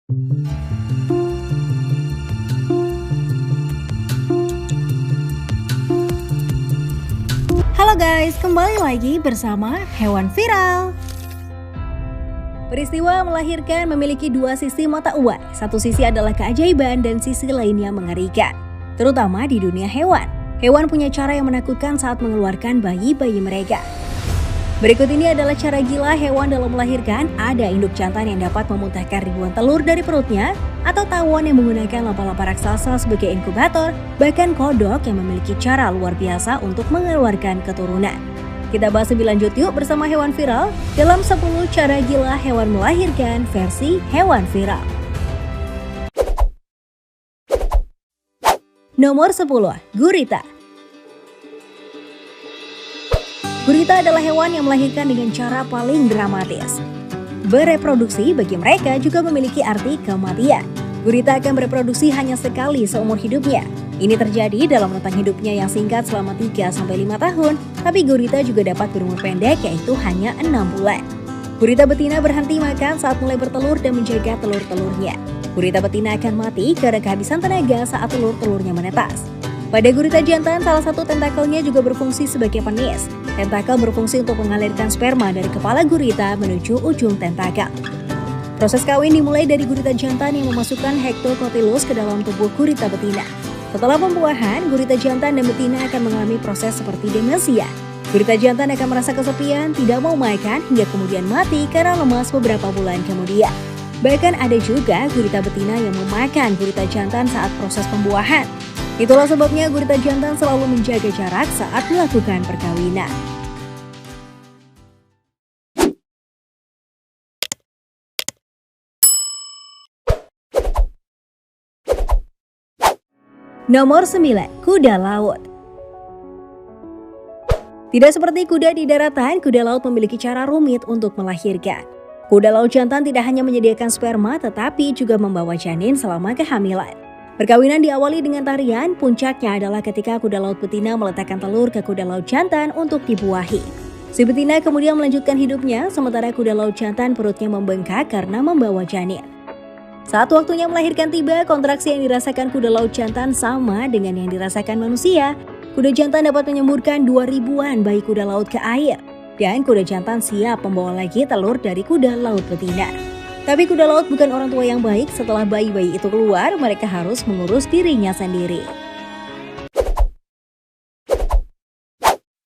Halo guys, kembali lagi bersama Hewan Viral. Peristiwa melahirkan memiliki dua sisi mata uang. Satu sisi adalah keajaiban dan sisi lainnya mengerikan. Terutama di dunia hewan. Hewan punya cara yang menakutkan saat mengeluarkan bayi-bayi mereka. Berikut ini adalah cara gila hewan dalam melahirkan. Ada induk jantan yang dapat memuntahkan ribuan telur dari perutnya, atau tawon yang menggunakan lapa-lapa raksasa sebagai inkubator, bahkan kodok yang memiliki cara luar biasa untuk mengeluarkan keturunan. Kita bahas lebih lanjut yuk bersama Hewan Viral dalam 10 cara gila hewan melahirkan versi Hewan Viral. Nomor 10, gurita. Gurita adalah hewan yang melahirkan dengan cara paling dramatis. Bereproduksi bagi mereka juga memiliki arti kematian. Gurita akan bereproduksi hanya sekali seumur hidupnya. Ini terjadi dalam rentang hidupnya yang singkat selama 3-5 tahun, tapi gurita juga dapat berumur pendek, yaitu hanya 6 bulan. Gurita betina berhenti makan saat mulai bertelur dan menjaga telur-telurnya. Gurita betina akan mati karena kehabisan tenaga saat telur-telurnya menetas. Pada gurita jantan, salah satu tentakelnya juga berfungsi sebagai penis. Tentakel berfungsi untuk mengalirkan sperma dari kepala gurita menuju ujung tentakel. Proses kawin dimulai dari gurita jantan yang memasukkan hektocotylos ke dalam tubuh gurita betina. Setelah pembuahan, gurita jantan dan betina akan mengalami proses seperti demensia. Gurita jantan akan merasa kesepian, tidak mau makan, hingga kemudian mati karena lemas beberapa bulan kemudian. Bahkan ada juga gurita betina yang memakan gurita jantan saat proses pembuahan. Itulah sebabnya gurita jantan selalu menjaga jarak saat melakukan perkawinan. Nomor 9, kuda laut. Tidak seperti kuda di daratan, kuda laut memiliki cara rumit untuk melahirkan. Kuda laut jantan tidak hanya menyediakan sperma, tetapi juga membawa janin selama kehamilan. Perkawinan diawali dengan tarian, puncaknya adalah ketika kuda laut betina meletakkan telur ke kuda laut jantan untuk dibuahi. Si betina kemudian melanjutkan hidupnya, sementara kuda laut jantan perutnya membengkak karena membawa janin. Saat waktunya melahirkan tiba, kontraksi yang dirasakan kuda laut jantan sama dengan yang dirasakan manusia. Kuda jantan dapat menyemburkan 2.000-an bayi kuda laut ke air, dan kuda jantan siap membawa lagi telur dari kuda laut betina. Tapi kuda laut bukan orang tua yang baik. Setelah bayi-bayi itu keluar, mereka harus mengurus dirinya sendiri.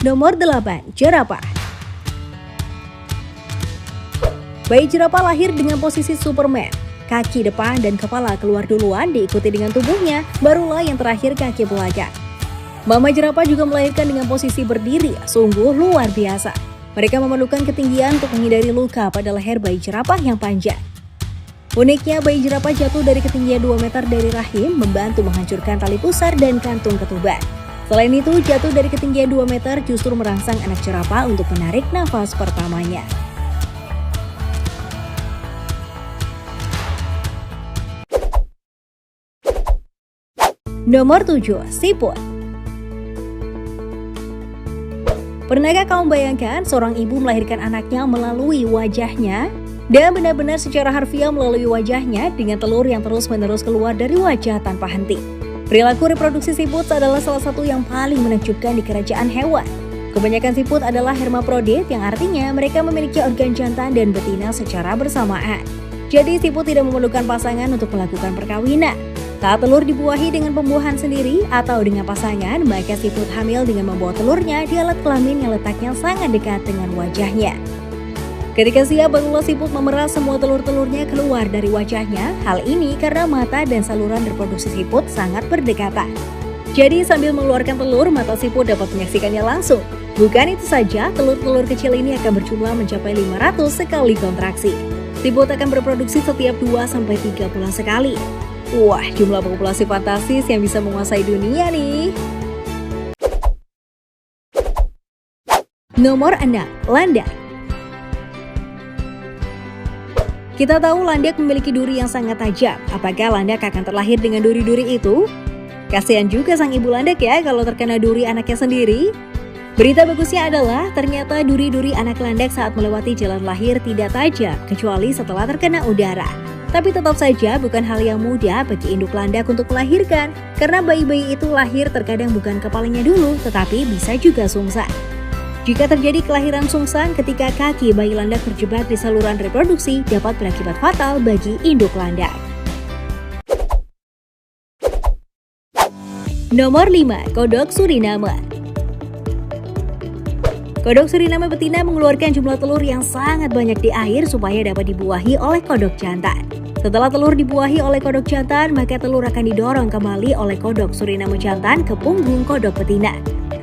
Nomor 8, jerapah. Bayi jerapah lahir dengan posisi Superman. Kaki depan dan kepala keluar duluan, diikuti dengan tubuhnya, barulah yang terakhir kaki belakang. Mama jerapah juga melahirkan dengan posisi berdiri, sungguh luar biasa. Mereka memerlukan ketinggian untuk menghindari luka pada leher bayi jerapah yang panjang. Uniknya, bayi jerapah jatuh dari ketinggian 2 meter dari rahim, membantu menghancurkan tali pusar dan kantung ketuban. Selain itu, jatuh dari ketinggian 2 meter justru merangsang anak jerapah untuk menarik nafas pertamanya. Nomor 7, siput. Pernahkah kamu bayangkan seorang ibu melahirkan anaknya melalui wajahnya? Dan benar-benar secara harfiah melalui wajahnya dengan telur yang terus-menerus keluar dari wajah tanpa henti. Perilaku reproduksi siput adalah salah satu yang paling menakjubkan di kerajaan hewan. Kebanyakan siput adalah hermaprodit, yang artinya mereka memiliki organ jantan dan betina secara bersamaan. Jadi siput tidak memerlukan pasangan untuk melakukan perkawinan. Saat telur dibuahi dengan pembuahan sendiri atau dengan pasangan, maka siput hamil dengan membawa telurnya di alat kelamin yang letaknya sangat dekat dengan wajahnya. Ketika siap, barulah siput memerah semua telur-telurnya keluar dari wajahnya. Hal ini karena mata dan saluran reproduksi siput sangat berdekatan. Jadi sambil mengeluarkan telur, mata siput dapat menyaksikannya langsung. Bukan itu saja, telur-telur kecil ini akan berjumlah mencapai 500 sekali kontraksi. Siput akan berproduksi setiap 2-3 bulan sekali. Wah, jumlah populasi fantastis yang bisa menguasai dunia nih. Nomor 6, landak. Kita tahu landak memiliki duri yang sangat tajam. Apakah landak akan terlahir dengan duri-duri itu? Kasihan juga sang ibu landak ya kalau terkena duri anaknya sendiri. Berita bagusnya adalah ternyata duri-duri anak landak saat melewati jalan lahir tidak tajam kecuali setelah terkena udara. Tapi tetap saja bukan hal yang mudah bagi induk landak untuk melahirkan, karena bayi-bayi itu lahir terkadang bukan kepalanya dulu, tetapi bisa juga sungsang. Jika terjadi kelahiran sungsang ketika kaki bayi landak terjebak di saluran reproduksi, dapat berakibat fatal bagi induk landak. Nomor 5. Kodok Suriname. Kodok Suriname betina mengeluarkan jumlah telur yang sangat banyak di air supaya dapat dibuahi oleh kodok jantan. Setelah telur dibuahi oleh kodok jantan, maka telur akan didorong kembali oleh kodok Suriname jantan ke punggung kodok betina.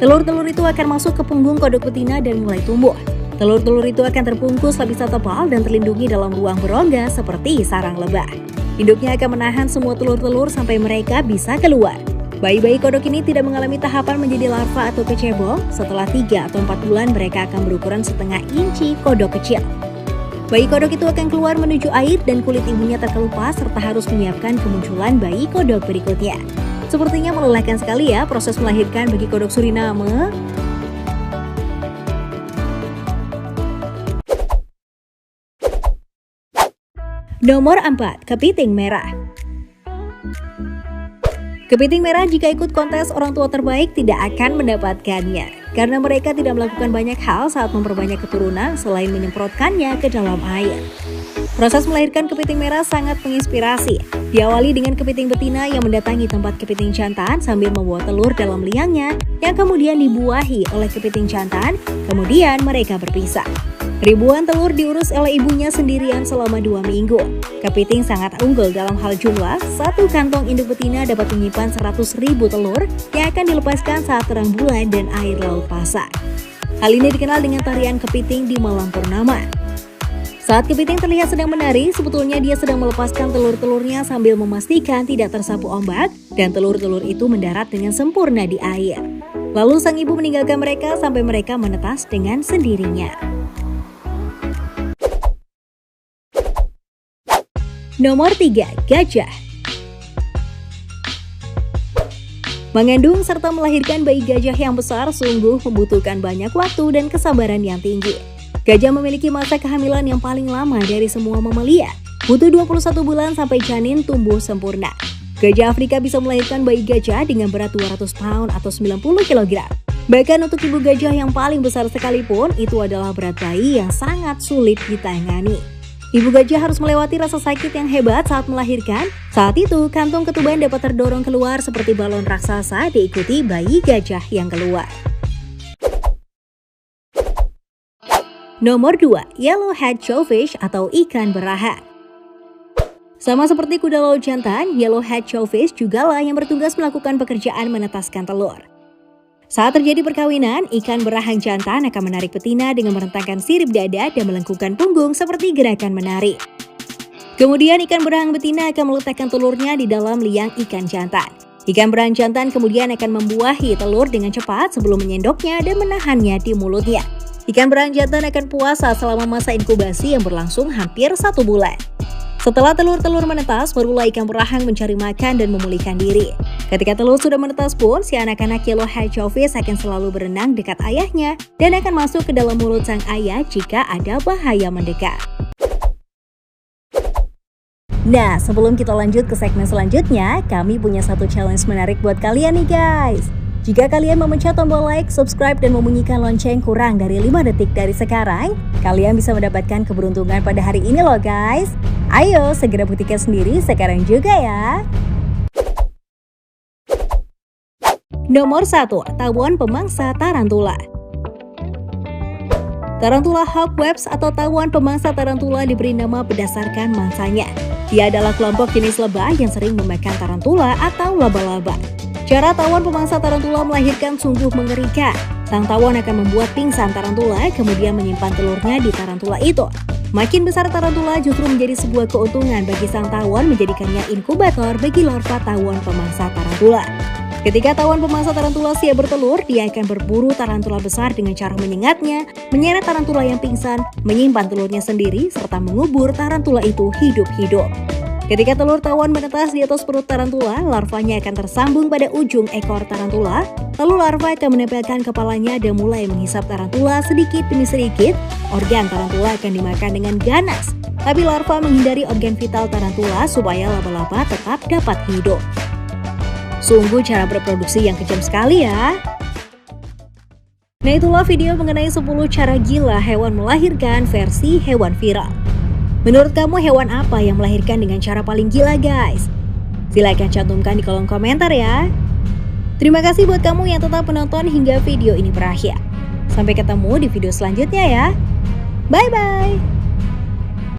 Telur-telur itu akan masuk ke punggung kodok betina dan mulai tumbuh. Telur-telur itu akan terbungkus lapisan tebal dan terlindungi dalam ruang berongga seperti sarang lebah. Induknya akan menahan semua telur-telur sampai mereka bisa keluar. Bayi-bayi kodok ini tidak mengalami tahapan menjadi larva atau kecebong. Setelah 3 atau 4 bulan mereka akan berukuran setengah inci kodok kecil. Bayi kodok itu akan keluar menuju air dan kulit ibunya terkelupas serta harus menyiapkan kemunculan bayi kodok berikutnya. Sepertinya melelahkan sekali ya proses melahirkan bagi kodok Suriname. Nomor 4. Kepiting merah. Kepiting merah jika ikut kontes orang tua terbaik tidak akan mendapatkannya, karena mereka tidak melakukan banyak hal saat memperbanyak keturunan selain menyemprotkannya ke dalam air. Proses melahirkan kepiting merah sangat menginspirasi. Diawali dengan kepiting betina yang mendatangi tempat kepiting jantan sambil membawa telur dalam liangnya yang kemudian dibuahi oleh kepiting jantan, kemudian mereka berpisah. Ribuan telur diurus oleh ibunya sendirian selama 2 minggu. Kepiting sangat unggul dalam hal jumlah, satu kantong induk betina dapat menyimpan 100.000 telur yang akan dilepaskan saat terang bulan dan air laut pasang. Hal ini dikenal dengan tarian kepiting di malam purnama. Saat kepiting terlihat sedang menari, sebetulnya dia sedang melepaskan telur-telurnya sambil memastikan tidak tersapu ombak dan telur-telur itu mendarat dengan sempurna di air. Lalu sang ibu meninggalkan mereka sampai mereka menetas dengan sendirinya. Nomor 3. Gajah. Mengandung serta melahirkan bayi gajah yang besar sungguh membutuhkan banyak waktu dan kesabaran yang tinggi. Gajah memiliki masa kehamilan yang paling lama dari semua mamalia, butuh 21 bulan sampai janin tumbuh sempurna. Gajah Afrika bisa melahirkan bayi gajah dengan berat 200 pound atau 90 kg. Bahkan untuk ibu gajah yang paling besar sekalipun, itu adalah berat bayi yang sangat sulit ditangani. Ibu gajah harus melewati rasa sakit yang hebat saat melahirkan. Saat itu, kantong ketuban dapat terdorong keluar seperti balon raksasa diikuti bayi gajah yang keluar. Nomor 2. Yellowhead Jawfish atau ikan beraha. Sama seperti kuda laut jantan, Yellowhead Jawfish jugalah yang bertugas melakukan pekerjaan menetaskan telur. Saat terjadi perkawinan, ikan berahang jantan akan menarik betina dengan merentangkan sirip dada dan melengkungkan punggung seperti gerakan menari. Kemudian ikan berahang betina akan meletakkan telurnya di dalam liang ikan jantan. Ikan berahang jantan kemudian akan membuahi telur dengan cepat sebelum menyendoknya dan menahannya di mulutnya. Ikan berahang jantan akan puasa selama masa inkubasi yang berlangsung hampir 1 bulan. Setelah telur-telur menetas, barulah ikan berahang mencari makan dan memulihkan diri. Ketika telur sudah menetas pun, si anak-anak Yellowhead Jawfish akan selalu berenang dekat ayahnya dan akan masuk ke dalam mulut sang ayah jika ada bahaya mendekat. Nah, sebelum kita lanjut ke segmen selanjutnya, kami punya satu challenge menarik buat kalian nih guys. Jika kalian memencet tombol like, subscribe, dan membunyikan lonceng kurang dari 5 detik dari sekarang, kalian bisa mendapatkan keberuntungan pada hari ini loh guys. Ayo, segera buktikan sendiri sekarang juga ya. Nomor 1. Tawon pemangsa tarantula. Tarantula hawkwebs atau tawon pemangsa tarantula diberi nama berdasarkan mangsanya. Dia adalah kelompok jenis lebah yang sering memakan tarantula atau laba-laba. Cara tawon pemangsa tarantula melahirkan sungguh mengerikan. Sang tawon akan membuat pingsan tarantula, kemudian menyimpan telurnya di tarantula itu. Makin besar tarantula justru menjadi sebuah keuntungan bagi sang tawon, menjadikannya inkubator bagi larva tawon pemangsa tarantula. Ketika tawon pemangsa tarantula siap bertelur, dia akan berburu tarantula besar dengan cara menyengatnya, menyeret tarantula yang pingsan, menyimpan telurnya sendiri, serta mengubur tarantula itu hidup-hidup. Ketika telur tawon menetas di atas perut tarantula, larvanya akan tersambung pada ujung ekor tarantula, lalu larva akan menempelkan kepalanya dan mulai menghisap tarantula sedikit demi sedikit. Organ tarantula akan dimakan dengan ganas. Tapi larva menghindari organ vital tarantula supaya laba-laba tetap dapat hidup. Sungguh cara berproduksi yang kejam sekali ya. Nah, itulah video mengenai 10 cara gila hewan melahirkan versi hewan viral. Menurut kamu hewan apa yang melahirkan dengan cara paling gila guys? Silahkan cantumkan di kolom komentar ya. Terima kasih buat kamu yang tetap menonton hingga video ini berakhir. Sampai ketemu di video selanjutnya ya. Bye-bye.